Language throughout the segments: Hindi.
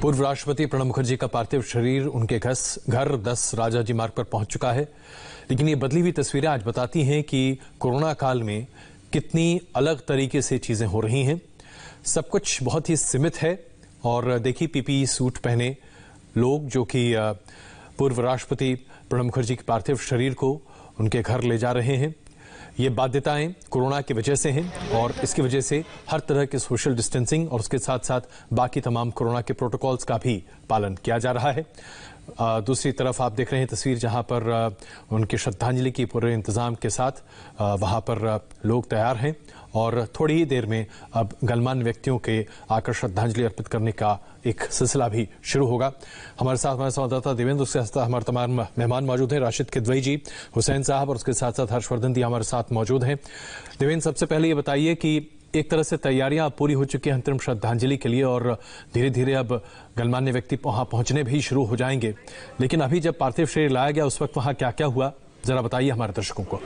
पूर्व राष्ट्रपति प्रणब मुखर्जी का पार्थिव शरीर उनके घर 10 राजाजी मार्ग पर पहुंच चुका है। लेकिन ये बदली हुई तस्वीरें आज बताती हैं कि कोरोना काल में कितनी अलग तरीके से चीजें हो रही हैं। सब कुछ बहुत ही सीमित है और देखिए पीपीई सूट पहने लोग जो कि पूर्व राष्ट्रपति प्रणब मुखर्जी के पार्थिव शरीर को उनके घर ले जा रहे हैं। ये बाध्यताएं कोरोना की वजह से हैं और इसकी वजह से हर तरह के सोशल डिस्टेंसिंग और उसके साथ साथ बाकी तमाम कोरोना के प्रोटोकॉल्स का भी पालन किया जा रहा है। दूसरी तरफ आप देख रहे हैं तस्वीर जहां पर उनकी श्रद्धांजलि की पूरे इंतजाम के साथ वहां पर लोग तैयार हैं और थोड़ी ही देर में अब गणमान्य व्यक्तियों के आकर श्रद्धांजलि अर्पित करने का एक सिलसिला भी शुरू होगा। हमारे साथ हमारे संवाददाता देवेंद्र, उसके साथ हमारे तमाम मेहमान मौजूद हैं। राशिद किदवई जी, हुसैन साहब और उसके साथ साथ हर्षवर्धन जी हमारे साथ मौजूद हैं। देवेंद्र, सबसे पहले ये बताइए कि एक तरह से तैयारियां पूरी हो चुकी हैं अंतिम श्रद्धांजलि के लिए और धीरे धीरे अब गणमान्य व्यक्ति वहां पहुंचने भी शुरू हो जाएंगे, लेकिन अभी जब पार्थिव शरीर लाया गया उस वक्त वहां क्या क्या हुआ, जरा बताइए हमारे दर्शकों को।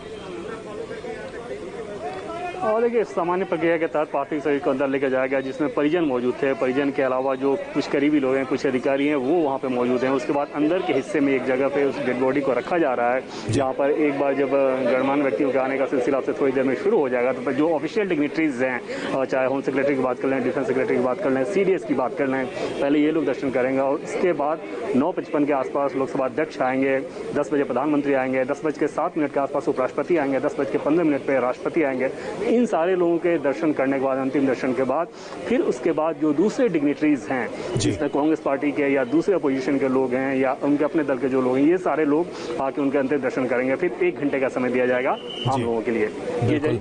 और देखिए सामान्य प्रक्रिया के तहत पार्थिव शरीर को अंदर लेकर जाया गया, जिसमें परिजन मौजूद थे। परिजन के अलावा जो कुछ करीबी लोग हैं, कुछ अधिकारी हैं, वो वहाँ पे मौजूद हैं। उसके बाद अंदर के हिस्से में एक जगह पे उस डेड बॉडी को रखा जा रहा है, जहाँ पर एक बार जब गणमान्य व्यक्तियों के आने का सिलसिला से थोड़ी देर में शुरू हो जाएगा तो जो ऑफिशियल डिग्निटरीज हैं, चाहे होम सेक्रेटरी की बात कर लें, डिफेंस सेक्रेटरी की बात कर लें, सीडीएस की बात कर लें, पहले ये लोग दर्शन करेंगे और उसके बाद 9:55 के आसपास लोकसभा अध्यक्ष आएंगे, 10 बजे प्रधानमंत्री आएंगे, 10:07 के आसपास उपराष्ट्रपति आएंगे, 10:15 पे राष्ट्रपति आएंगे। इन सारे लोगों के दर्शन करने के बाद, अंतिम दर्शन के बाद फिर उसके बाद जो दूसरे डिग्निटरीज हैं, जिसमें कांग्रेस पार्टी के या दूसरे अपोजिशन के लोग हैं या उनके अपने दल के जो लोग हैं, ये सारे लोग आके उनके अंतिम दर्शन करेंगे। फिर 1 घंटे का समय दिया जाएगा आम लोगों के लिए।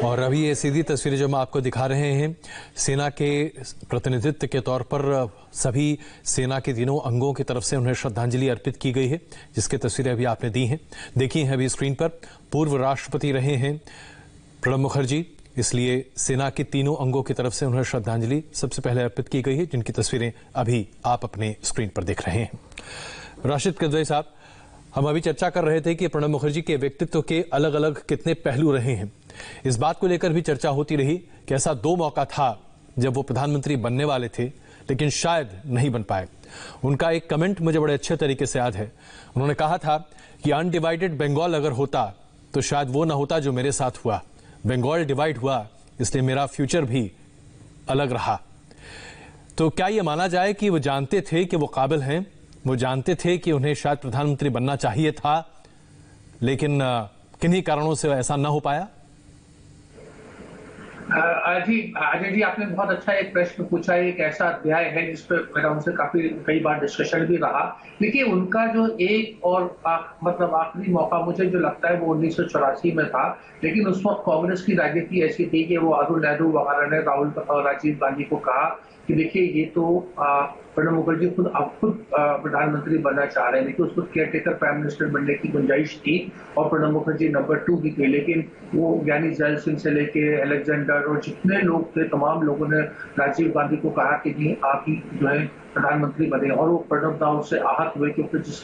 और अभी ये सीधी तस्वीरें जो हम आपको दिखा रहे हैं, सेना के प्रतिनिधित्व के तौर पर सभी सेना के तीनों अंगों की तरफ से उन्हें श्रद्धांजलि अर्पित की गई है, जिसकी तस्वीरें अभी आपने दी हैं, देखी हैं अभी स्क्रीन पर। पूर्व राष्ट्रपति रहे हैं प्रणब मुखर्जी, इसलिए सेना के तीनों अंगों की तरफ से उन्हें श्रद्धांजलि सबसे पहले अर्पित की गई है, जिनकी तस्वीरें अभी आप अपने स्क्रीन पर देख रहे हैं। राशिद किदवई साहब, हम अभी चर्चा कर रहे थे कि प्रणब मुखर्जी के व्यक्तित्व के अलग अलग कितने पहलू रहे हैं। इस बात को लेकर भी चर्चा होती रही कि ऐसा 2 मौका था जब वो प्रधानमंत्री बनने वाले थे, लेकिन शायद नहीं बन पाए। उनका एक कमेंट मुझे बड़े अच्छे तरीके से याद है। उन्होंने कहा था कि अनडिवाइडेड बंगाल अगर होता तो शायद वो ना होता जो मेरे साथ हुआ। बंगाल डिवाइड हुआ इसलिए मेरा फ्यूचर भी अलग रहा। तो क्या यह माना जाए कि वो जानते थे कि वो काबिल हैं, वो जानते थे कि उन्हें शायद प्रधानमंत्री बनना चाहिए था, लेकिन किन्हीं कारणों से ऐसा ना हो पाया? अजय जी, आपने बहुत अच्छा एक प्रश्न पूछा। एक ऐसा अध्याय है जिस पर मेरा उनसे कई बार डिस्कशन भी रहा। देखिए, उनका जो एक और मतलब आखिरी मौका मुझे जो लगता है वो 1984 में था, लेकिन उस वक्त कांग्रेस की राजनीति ऐसी थी कि वो अरुण नेहरू वगैरह ने राहुल और राजीव गांधी को कहा कि देखिए ये तो प्रणब मुखर्जी खुद प्रधानमंत्री बनना चाह रहे हैं। देखिए उसको केयरटेकर प्राइम मिनिस्टर बनने की गुंजाइश थी और प्रणब मुखर्जी नंबर 2 भी थे, लेकिन वो ज्ञानी जैल सिंह से लेके अलेक्जेंडर और जितने लोग थे तमाम लोगों ने राजीव गांधी को कहा कि नहीं आप ही जो है प्रधानमंत्री बने, और वो प्रणब दाव से आहत हुए क्योंकि जिस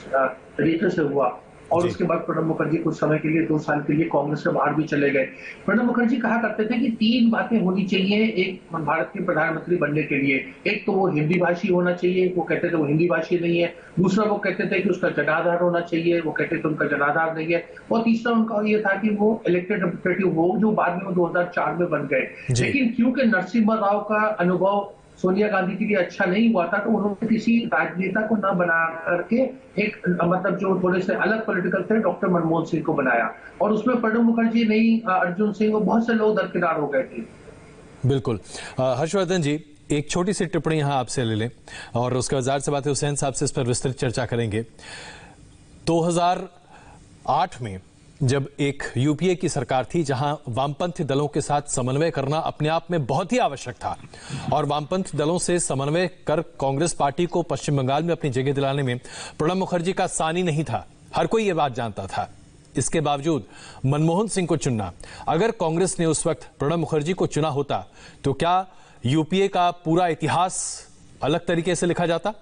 तरीके से हुआ। और उसके बाद प्रणब मुखर्जी कुछ समय के लिए 2 साल के लिए कांग्रेस से बाहर भी चले गए। प्रणब मुखर्जी कहा करते थे कि 3 बातें होनी चाहिए एक भारत के प्रधानमंत्री बनने के लिए। एक तो वो हिंदी भाषी होना चाहिए, वो कहते थे वो हिंदी भाषी नहीं है। दूसरा वो कहते थे कि उसका जनाधार होना चाहिए, वो कहते थे उनका जनाधार नहीं है। और तीसरा उनका ये था कि वो इलेक्टेड रिप्रेजेंटेटिव हो, जो बाद में वो 2004 में बन गए। लेकिन क्योंकि नरसिम्हा राव का अनुभव सोनिया गांधी के लिए अच्छा नहीं हुआ था, तो उन्होंने किसी राजनेता को न बना करके एक मतलब जो थोड़े से अलग पॉलिटिकल थे डॉक्टर मनमोहन सिंह को बनाया, और उसमें प्रणब मुखर्जी नहीं, अर्जुन सिंह, बहुत से लोग दरकिनार हो गए थे। बिल्कुल। हर्षवर्धन जी, एक छोटी सी टिप्पणी यहां आपसे ले लें और उसके बाद से बात है हुसैन साहब से इस पर विस्तृत चर्चा करेंगे। 2008 में जब एक यूपीए की सरकार थी जहां वामपंथी दलों के साथ समन्वय करना अपने आप में बहुत ही आवश्यक था और वामपंथी दलों से समन्वय कर कांग्रेस पार्टी को पश्चिम बंगाल में अपनी जगह दिलाने में प्रणब मुखर्जी का सानी नहीं था, हर कोई ये बात जानता था। इसके बावजूद मनमोहन सिंह को चुनना, अगर कांग्रेस ने उस वक्त प्रणब मुखर्जी को चुना होता तो क्या यूपीए का पूरा इतिहास अलग तरीके से लिखा जाता?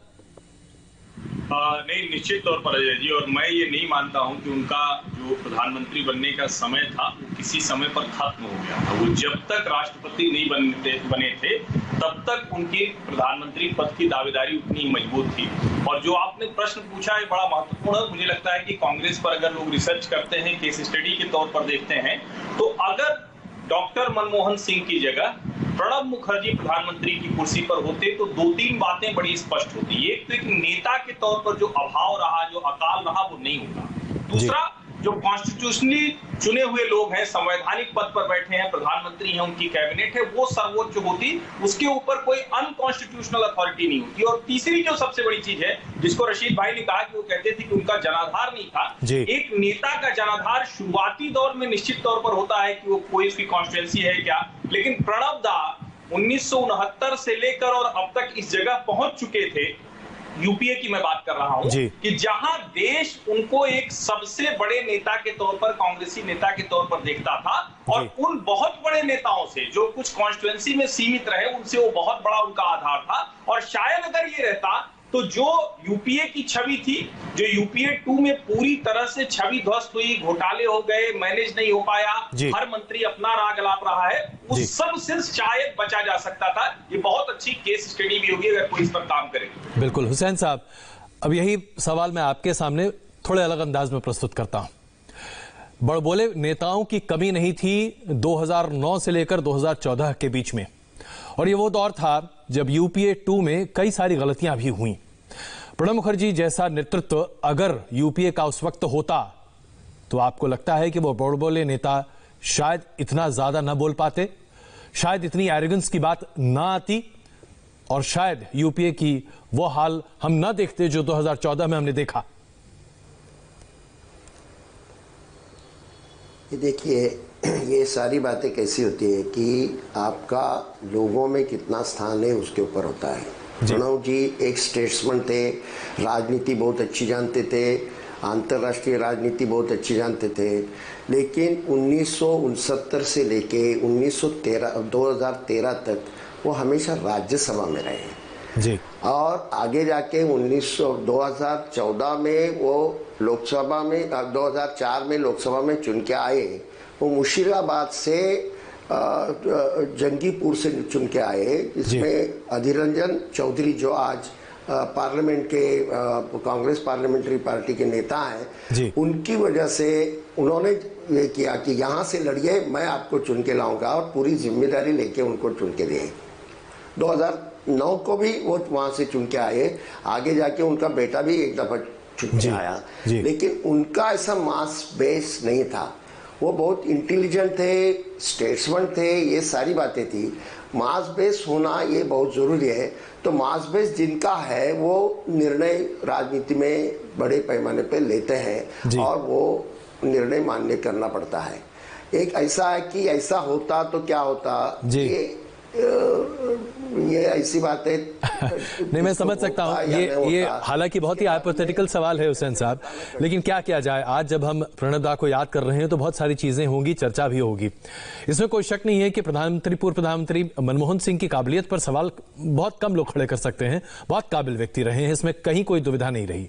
नहीं, निश्चित तौर पर अजय जी, और मैं ये नहीं मानता हूं कि उनका जो प्रधानमंत्री बनने का समय था वो किसी समय पर खत्म हो गया था। वो जब तक राष्ट्रपति नहीं बने थे तब तक उनकी प्रधानमंत्री पद की दावेदारी उतनी ही मजबूत थी। और जो आपने प्रश्न पूछा है बड़ा महत्वपूर्ण है। मुझे लगता है कि कांग्रेस पर अगर लोग रिसर्च करते हैं, केस स्टडी के तौर पर देखते हैं, तो अगर डॉक्टर मनमोहन सिंह की जगह प्रणब मुखर्जी प्रधानमंत्री की कुर्सी पर होते तो 2-3 बातें बड़ी स्पष्ट होती। एक तो एक नेता के तौर पर जो अभाव रहा, जो अकाल रहा, वो नहीं होता। दूसरा, जो कॉन्स्टिट्यूशनली चुने हुए लोग हैं, संवैधानिक पद पर बैठे हैं, प्रधानमंत्री हैं, उनकी कैबिनेट है, वो सर्वोच्च होती, उसके ऊपर कोई अनकॉन्स्टिट्यूशनल अथॉरिटी नहीं होती। और तीसरी जो सबसे बड़ी चीज है, जिसको रशीद भाई ने कहा कि वो कहते थे कि उनका जनाधार नहीं था, एक नेता का जनाधार शुरुआती दौर में निश्चित तौर पर होता है कि वो कोई उसकी कॉन्स्टिट्यूएंसी है क्या, लेकिन प्रणब दा 1969 से लेकर और अब तक इस जगह पहुंच चुके थे, यूपीए की मैं बात कर रहा हूं, कि जहां देश उनको एक सबसे बड़े नेता के तौर पर, कांग्रेसी नेता के तौर पर देखता था, और उन बहुत बड़े नेताओं से जो कुछ कॉन्स्टिट्यूएंसी में सीमित रहे, उनसे वो बहुत बड़ा उनका आधार था। और शायद अगर ये रहता तो जो यूपीए की छवि थी, जो यूपीए 2 में पूरी तरह से छवि ध्वस्त हुई, घोटाले हो गए, मैनेज नहीं हो पाया, हर मंत्री अपना राग अलाप रहा है, उस सब से शायद बचा जा सकता था। ये बहुत अच्छी केस स्टडी भी होगी अगर कोई इस पर काम करे। बिल्कुल हुसैन साहब, अब यही सवाल मैं आपके सामने थोड़े अलग अंदाज में प्रस्तुत करता हूं। बड़बोले नेताओं की कमी नहीं थी 2009 से लेकर 2014 के बीच में, और ये वो दौर था जब यूपीए 2 में कई सारी गलतियां भी हुई। प्रणब मुखर्जी जैसा नेतृत्व अगर यूपीए का उस वक्त होता तो आपको लगता है कि वो बड़बोले नेता शायद इतना ज्यादा न बोल पाते, शायद इतनी एरोगेंस की बात ना आती, और शायद यूपीए की वो हाल हम ना देखते जो 2014 में हमने देखा। ये देखिए, ये सारी बातें कैसी होती है कि आपका लोगों में कितना स्थान है उसके ऊपर होता है। प्रणब जी एक स्टेट्समैन थे, राजनीति बहुत अच्छी जानते थे, अंतर्राष्ट्रीय राजनीति बहुत अच्छी जानते थे, लेकिन 1969 से लेके 2013 तक वो हमेशा राज्यसभा में रहे जी, और आगे जाके 2014 में वो लोकसभा में 2004 में लोकसभा में चुन के आए। वो मुशीराबाद से जंगीपुर से चुन के आए, जिसमें अधीर रंजन चौधरी जो आज पार्लियामेंट के कांग्रेस पार्लियामेंट्री पार्टी के नेता हैं, उनकी वजह से उन्होंने ये किया कि यहाँ से लड़िए, मैं आपको चुन के लाऊंगा, और पूरी जिम्मेदारी लेके उनको चुन के दिए। 2009 को भी वो वहाँ से चुन के आए, आगे जाके उनका बेटा भी एक दफा चुन के आया, लेकिन उनका ऐसा मास बेस नहीं था। वो बहुत इंटेलिजेंट थे, स्टेट्समैन थे, ये सारी बातें थी। मास बेस होना ये बहुत ज़रूरी है। तो मास बेस जिनका है वो निर्णय राजनीति में बड़े पैमाने पे लेते हैं, और वो निर्णय मान्य करना पड़ता है। एक ऐसा है कि ऐसा होता तो क्या होता, ये ऐसी बात है नहीं, मैं समझ सकता हूँ। ये हालांकि बहुत ही हाइपोथेटिकल सवाल है हुसैन साहब, लेकिन क्या किया जाए, आज जब हम प्रणब दा को याद कर रहे हैं तो बहुत सारी चीजें होंगी, चर्चा भी होगी। इसमें कोई शक नहीं है कि पूर्व प्रधानमंत्री मनमोहन सिंह की काबिलियत पर सवाल बहुत कम लोग खड़े कर सकते हैं, बहुत काबिल व्यक्ति रहे हैं, इसमें कहीं कोई दुविधा नहीं रही।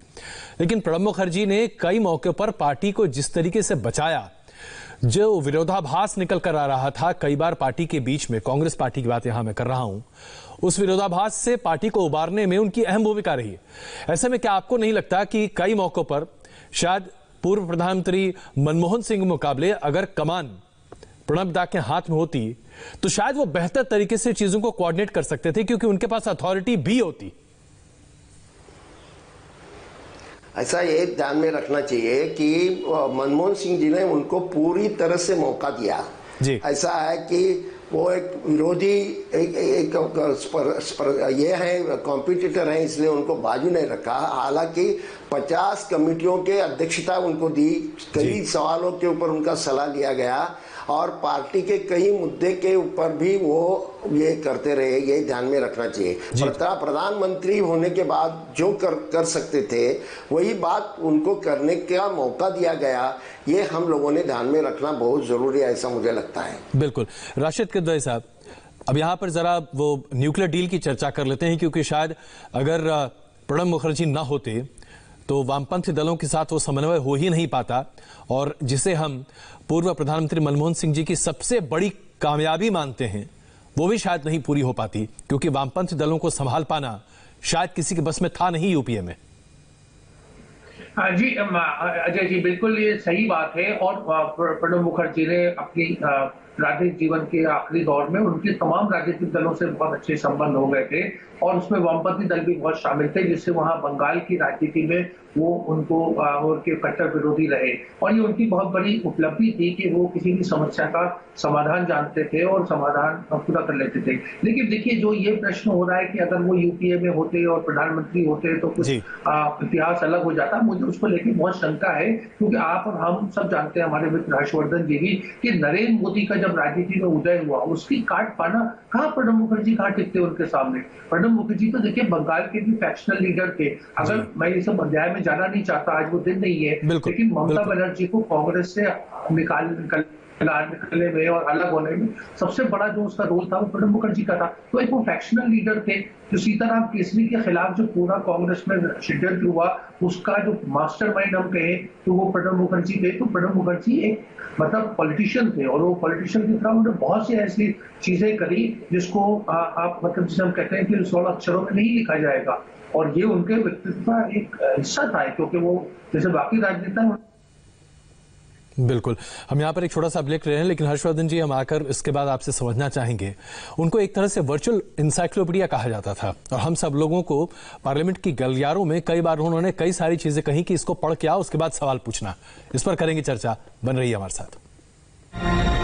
लेकिन प्रणब मुखर्जी ने कई मौके पर पार्टी को जिस तरीके से बचाया, जो विरोधाभास निकल कर आ रहा था कई बार पार्टी के बीच में, कांग्रेस पार्टी की बात यहां मैं कर रहा हूं, उस विरोधाभास से पार्टी को उबारने में उनकी अहम भूमिका रही है। ऐसे में क्या आपको नहीं लगता कि कई मौकों पर शायद पूर्व प्रधानमंत्री मनमोहन सिंह के मुकाबले अगर कमान प्रणब दा के हाथ में होती तो शायद वो बेहतर तरीके से चीजों को कोऑर्डिनेट कर सकते थे, क्योंकि उनके पास अथॉरिटी भी होती। ऐसा ये ध्यान में रखना चाहिए कि मनमोहन सिंह जी ने उनको पूरी तरह से मौका दिया जी। ऐसा है कि वो एक विरोधी ये है, कॉम्पिटिटर है, इसलिए उनको बाजू नहीं रखा। हालांकि 50 कमेटियों के अध्यक्षता उनको दी, कई सवालों के ऊपर उनका सलाह लिया गया, और पार्टी के कई मुद्दे के ऊपर भी वो ये करते रहे। ये ध्यान में रखना चाहिए। प्रधानमंत्री होने के बाद जो कर सकते थे वही बात उनको करने का मौका दिया गया, ये हम लोगों ने ध्यान में रखना बहुत जरूरी है, ऐसा मुझे लगता है। बिल्कुल। राशिद किदवई साहब, अब यहां पर जरा वो न्यूक्लियर डील की चर्चा कर लेते हैं, क्योंकि शायद अगर प्रणब मुखर्जी ना होते तो वामपंथी दलों के साथ वो समन्वय हो ही नहीं पाता, और जिसे हम पूर्व प्रधानमंत्री मनमोहन सिंह जी की सबसे बड़ी कामयाबी मानते हैं, वो भी शायद नहीं पूरी हो पाती, क्योंकि वामपंथी दलों को संभाल पाना शायद किसी के बस में था नहीं यूपीए में। जी अजय जी, बिल्कुल ये सही बात है। और प्रणब मुखर्जी ने अपनी राजनीतिक जीवन के आखिरी दौर में उनके तमाम राजनीतिक दलों से बहुत अच्छे संबंध हो गए थे, और उसमें वामपंथी दल भी बहुत शामिल थे, जिससे वहां बंगाल की राजनीति में वो उनके कट्टर विरोधी रहे। और ये उनकी बहुत बड़ी उपलब्धि थी कि वो किसी भी समस्या का समाधान जानते थे और समाधान पूरा कर लेते थे। लेकिन देखिए, जो ये प्रश्न हो रहा है कि अगर वो यूपीए में होते और प्रधानमंत्री होते तो कुछ इतिहास अलग हो जाता, मुझे उसको लेकर बहुत शंका है। क्योंकि आप और हम सब जानते हैं, हमारे मित्र हर्षवर्धन जी भी, कि नरेंद्र मोदी का जब राजनीति में उदय हुआ, उसकी काट पाना कहाँ प्रणब मुखर्जी कहाँ टिकते उनके सामने। प्रणब मुखर्जी तो देखिए बंगाल के भी फैक्शनल लीडर थे। अगर मैं ये सब अध्याय में जाना नहीं चाहता, आज वो दिन नहीं है, लेकिन ममता बनर्जी को कांग्रेस से निकलने में और अलग होने में सबसे बड़ा जो उसका रोल था वो प्रणब मुखर्जी का था। तो एक वो फैक्शनल लीडर थे। जो सीताराम केसरी के खिलाफ जो पूरा कांग्रेस में षड्यंत्र हुआ, उसका जो मास्टरमाइंड हम कहें तो वो प्रणब मुखर्जी थे। तो प्रणब मुखर्जी एक मतलब पॉलिटिशियन थे, और वो पॉलिटिशियन की तरह उन्होंने बहुत सी ऐसी चीजें करी जिसको आप मतलब जिसे हम कहते हैं कि 16 अक्षरों में नहीं लिखा जाएगा। और ये उनके व्यक्तित्व का एक हिस्सा था, क्योंकि वो जैसे बाकी राजनेता। बिल्कुल, हम यहाँ पर एक छोटा सा ब्रेक ले रहे हैं, लेकिन हर्षवर्धन जी, हम आकर इसके बाद आपसे समझना चाहेंगे, उनको एक तरह से वर्चुअल इंसाइक्लोपीडिया कहा जाता था, और हम सब लोगों को पार्लियामेंट की गलियारों में कई बार उन्होंने कई सारी चीजें कही कि इसको पढ़ के आओ, उसके बाद सवाल पूछना। इस पर करेंगे चर्चा, बन रही है हमारे साथ।